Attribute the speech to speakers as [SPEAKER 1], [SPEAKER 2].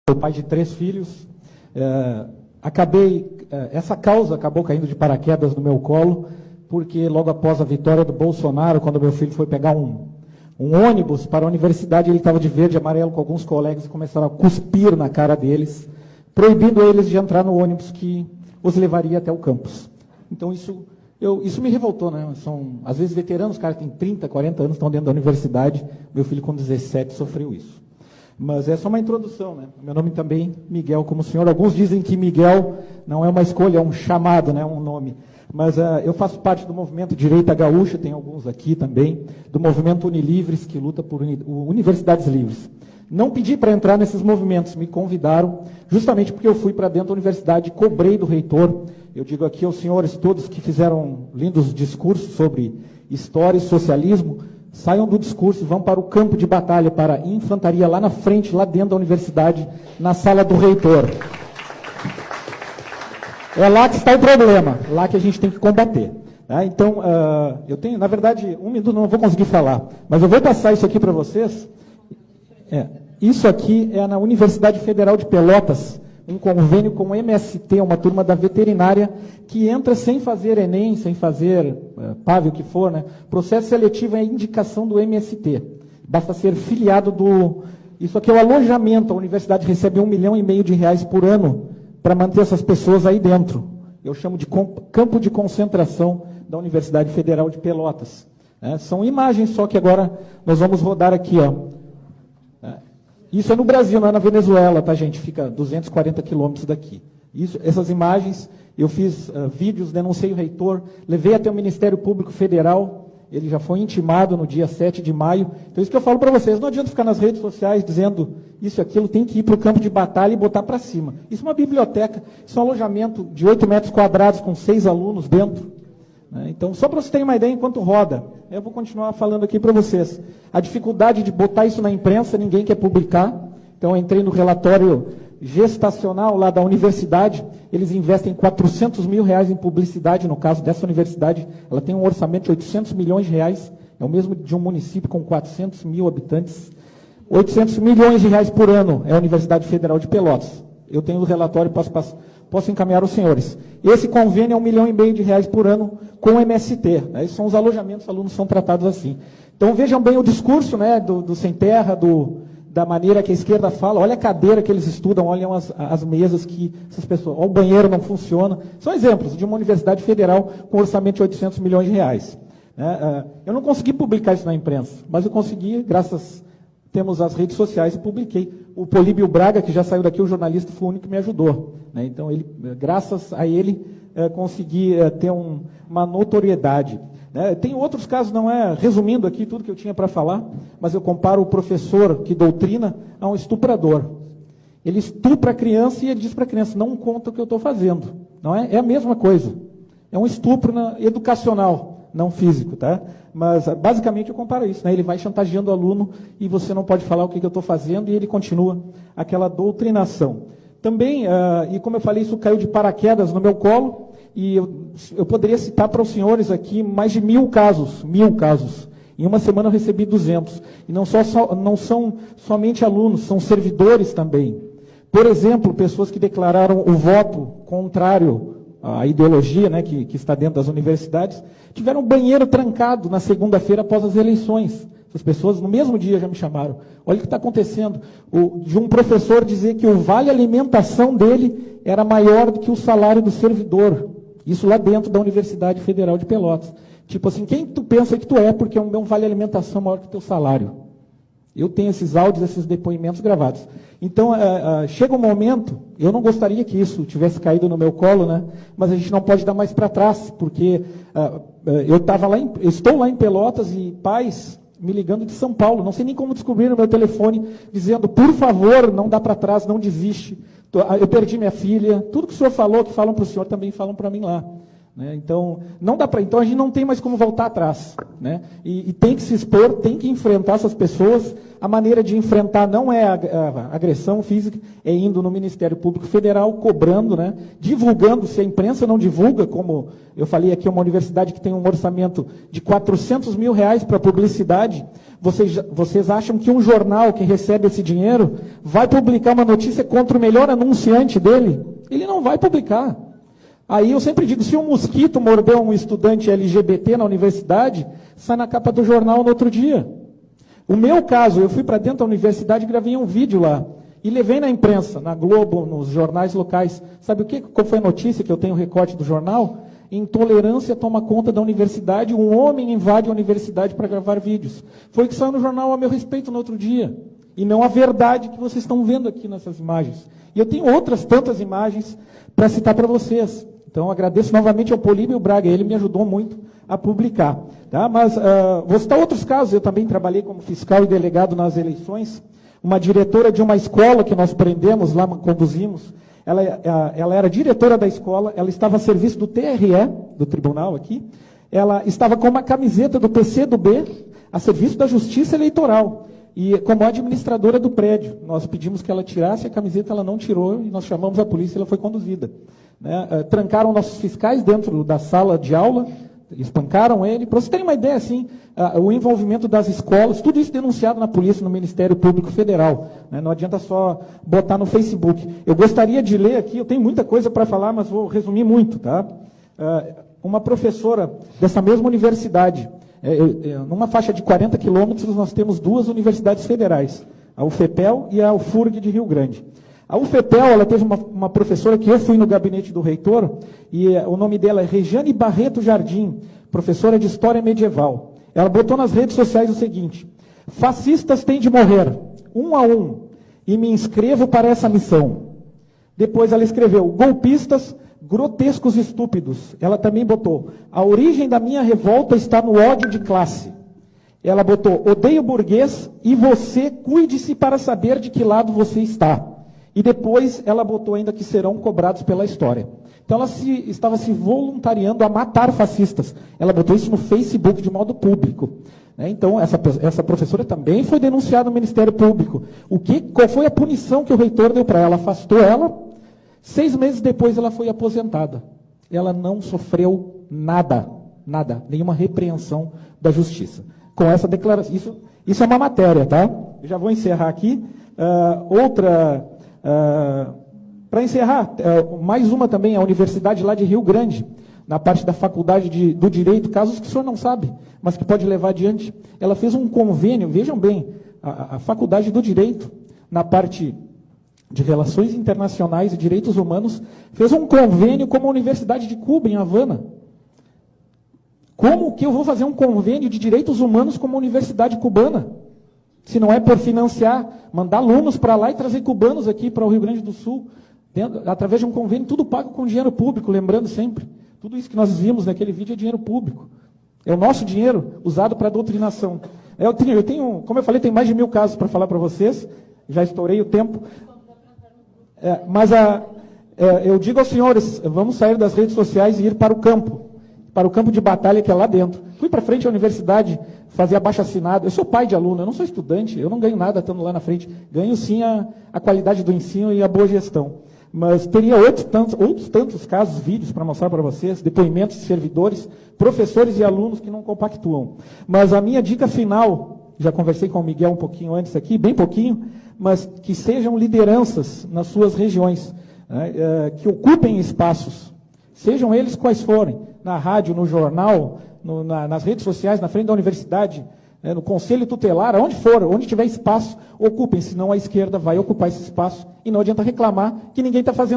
[SPEAKER 1] Sou pai de 3 filhos. Essa causa acabou caindo de paraquedas no meu colo, porque logo após a vitória do Bolsonaro, quando meu filho foi pegar um ônibus para a universidade, ele estava de verde e amarelo com alguns colegas e começaram a cuspir na cara deles, proibindo eles de entrar no ônibus que os levaria até o campus. Então isso me revoltou, né? Às vezes veteranos, os caras têm 30, 40 anos, estão dentro da universidade. Meu filho com 17 sofreu isso. Mas é só uma introdução, né? Meu nome também, Miguel, como o senhor. Alguns dizem que Miguel não é uma escolha, é um chamado, né? Um nome. Mas eu faço parte do movimento Direita Gaúcha, tem alguns aqui também, do movimento Unilivres, que luta por universidades livres. Não pedi para entrar nesses movimentos, me convidaram, justamente porque eu fui para dentro da universidade e cobrei do reitor. Eu digo aqui aos senhores todos que fizeram lindos discursos sobre história e socialismo, saiam do discurso e vão para o campo de batalha, para a infantaria, lá na frente, lá dentro da universidade, na sala do reitor. É lá que está o problema, lá que a gente tem que combater. Tá? Então, eu tenho, na verdade, 1 minuto não vou conseguir falar, mas eu vou passar isso aqui para vocês. Isso aqui é na Universidade Federal de Pelotas, um convênio com o MST, uma turma da veterinária, que entra sem fazer Enem, sem fazer PAV, o que for, né? Processo seletivo é a indicação do MST. Basta ser filiado do... Isso aqui é o alojamento, a universidade recebe R$1,5 milhão por ano para manter essas pessoas aí dentro. Eu chamo de campo de concentração da Universidade Federal de Pelotas. São imagens, só que agora nós vamos rodar aqui, ó. Isso é no Brasil, não é na Venezuela, tá, gente? Fica 240 quilômetros daqui. Essas imagens, eu fiz vídeos, denunciei o reitor, levei até o Ministério Público Federal, ele já foi intimado no dia 7 de maio. Então, isso que eu falo para vocês, não adianta ficar nas redes sociais dizendo isso e aquilo, tem que ir para o campo de batalha e botar para cima. Isso é uma biblioteca, isso é um alojamento de 8 metros quadrados com 6 alunos dentro. Então, só para vocês terem uma ideia, enquanto roda, eu vou continuar falando aqui para vocês. A dificuldade de botar isso na imprensa, ninguém quer publicar. Então, eu entrei no relatório gestacional lá da universidade, eles investem R$400 mil em publicidade, no caso dessa universidade, ela tem um orçamento de R$800 milhões, é o mesmo de um município com 400 mil habitantes. R$800 milhões por ano é a Universidade Federal de Pelotas. Eu tenho o relatório, posso encaminhar aos senhores. Esse convênio é R$1,5 milhão por ano com o MST. Né? Esses são os alojamentos, os alunos são tratados assim. Então vejam bem o discurso, né, do sem terra, da maneira que a esquerda fala. Olha a cadeira que eles estudam, olham as mesas que essas pessoas... Olha, o banheiro não funciona. São exemplos de uma universidade federal com orçamento de R$800 milhões. Eu não consegui publicar isso na imprensa, mas eu consegui, temos as redes sociais e publiquei. O Políbio Braga, que já saiu daqui, o jornalista, foi o único que me ajudou. Né? Então, graças a ele, consegui ter uma notoriedade. Né? Tem outros casos, não é? Resumindo aqui tudo que eu tinha para falar, mas eu comparo o professor que doutrina a um estuprador. Ele estupra a criança e ele diz para a criança, não conta o que eu estou fazendo. Não é? É a mesma coisa. É um estupro educacional, não físico, tá? Mas, basicamente, eu comparo isso. Né? Ele vai chantageando o aluno e você não pode falar o que eu estou fazendo e ele continua aquela doutrinação. Também, e como eu falei, isso caiu de paraquedas no meu colo e eu poderia citar para os senhores aqui mais de 1.000 casos. 1.000 casos. Em uma semana eu recebi 200. E não são somente alunos, são servidores também. Por exemplo, pessoas que declararam o voto contrário à ideologia, né, que está dentro das universidades, tiveram um banheiro trancado na segunda-feira após as eleições. Essas pessoas, no mesmo dia, já me chamaram. Olha o que está acontecendo. De um professor dizer que o vale alimentação dele era maior do que o salário do servidor. Isso lá dentro da Universidade Federal de Pelotas. Tipo assim, quem tu pensa que tu é, porque é um vale alimentação maior que o teu salário? Eu tenho esses áudios, esses depoimentos gravados. Então, chega um momento, eu não gostaria que isso tivesse caído no meu colo, né? Mas a gente não pode dar mais para trás, porque eu estou lá em Pelotas e pais me ligando de São Paulo, não sei nem como descobrir no meu telefone, dizendo, por favor, não dá para trás, não desiste. Eu perdi minha filha, tudo que o senhor falou, que falam para o senhor, também falam para mim lá. né? Então, então a gente não tem mais como voltar atrás, né? E tem que se expor, tem que enfrentar essas pessoas. A maneira de enfrentar não é a agressão física, é indo no Ministério Público Federal, cobrando, né? Divulgando. Se a imprensa não divulga, como eu falei aqui, uma universidade que tem um orçamento de R$400 mil para publicidade, vocês acham que um jornal que recebe esse dinheiro vai publicar uma notícia contra o melhor anunciante dele? Ele não vai publicar. Aí eu sempre digo, se um mosquito mordeu um estudante LGBT na universidade, sai na capa do jornal no outro dia. O meu caso, eu fui para dentro da universidade e gravei um vídeo lá. E levei na imprensa, na Globo, nos jornais locais. Sabe qual foi a notícia que eu tenho recorte do jornal? Intolerância toma conta da universidade, um homem invade a universidade para gravar vídeos. Foi o que saiu no jornal a meu respeito no outro dia. E não a verdade que vocês estão vendo aqui nessas imagens. E eu tenho outras tantas imagens para citar para vocês. Então, agradeço novamente ao Políbio Braga, ele me ajudou muito a publicar. Tá? Mas vou citar outros casos, eu também trabalhei como fiscal e delegado nas eleições. Uma diretora de uma escola que nós prendemos lá, conduzimos, ela era diretora da escola, ela estava a serviço do TRE, do tribunal aqui, ela estava com uma camiseta do PCdoB, a serviço da Justiça Eleitoral. E como administradora do prédio, nós pedimos que ela tirasse a camiseta, ela não tirou, e nós chamamos a polícia e ela foi conduzida. Né? Trancaram nossos fiscais dentro da sala de aula, espancaram ele. Para vocês terem uma ideia, assim, o envolvimento das escolas, tudo isso denunciado na polícia, no Ministério Público Federal. Né? Não adianta só botar no Facebook. Eu gostaria de ler aqui, eu tenho muita coisa para falar, mas vou resumir muito. Tá? Uma professora dessa mesma universidade, numa faixa de 40 quilômetros, nós temos duas universidades federais, a UFPEL e a UFURG de Rio Grande. A UFPEL, ela teve uma professora que eu fui no gabinete do reitor, e o nome dela é Regiane Barreto Jardim, professora de História Medieval. Ela botou nas redes sociais o seguinte: fascistas têm de morrer, um a um, e me inscrevo para essa missão. Depois ela escreveu, golpistas, grotescos e estúpidos. Ela também botou, a origem da minha revolta está no ódio de classe. Ela botou, odeio burguês e você cuide-se para saber de que lado você está. E depois ela botou ainda que serão cobrados pela história. Então ela estava se voluntariando a matar fascistas. Ela botou isso no Facebook de modo público. Né? Então essa professora também foi denunciada no Ministério Público. Qual foi a punição que o reitor deu para ela? Afastou ela. 6 meses depois ela foi aposentada. Ela não sofreu nada, nenhuma repreensão da justiça. Com essa declaração, isso é uma matéria, tá? Eu já vou encerrar aqui. Para encerrar, mais uma também, a Universidade lá de Rio Grande, na parte da Faculdade do Direito, casos que o senhor não sabe, mas que pode levar adiante. Ela fez um convênio, vejam bem, a Faculdade do Direito, na parte de Relações Internacionais e Direitos Humanos, fez um convênio com a Universidade de Cuba, em Havana. Como que eu vou fazer um convênio de direitos humanos com uma universidade cubana? Se não é por financiar, mandar alunos para lá e trazer cubanos aqui para o Rio Grande do Sul, através de um convênio, tudo pago com dinheiro público, lembrando sempre. Tudo isso que nós vimos naquele vídeo é dinheiro público. É o nosso dinheiro usado para doutrinação. Eu tenho, como eu falei, tem mais de 1000 casos para falar para vocês, já estourei o tempo. Eu digo aos senhores, vamos sair das redes sociais e ir para o campo de batalha que é lá dentro. Fui para frente à universidade fazer abaixo-assinado. Eu sou pai de aluno, eu não sou estudante, eu não ganho nada estando lá na frente. Ganho sim a qualidade do ensino e a boa gestão. Mas teria outros tantos casos, vídeos para mostrar para vocês, depoimentos de servidores, professores e alunos que não compactuam. Mas a minha dica final, já conversei com o Miguel um pouquinho antes aqui, bem pouquinho, mas que sejam lideranças nas suas regiões, né, que ocupem espaços, sejam eles quais forem, na rádio, no jornal, nas redes sociais, na frente da universidade, no conselho tutelar, aonde for, onde tiver espaço, ocupem, senão a esquerda vai ocupar esse espaço e não adianta reclamar que ninguém está fazendo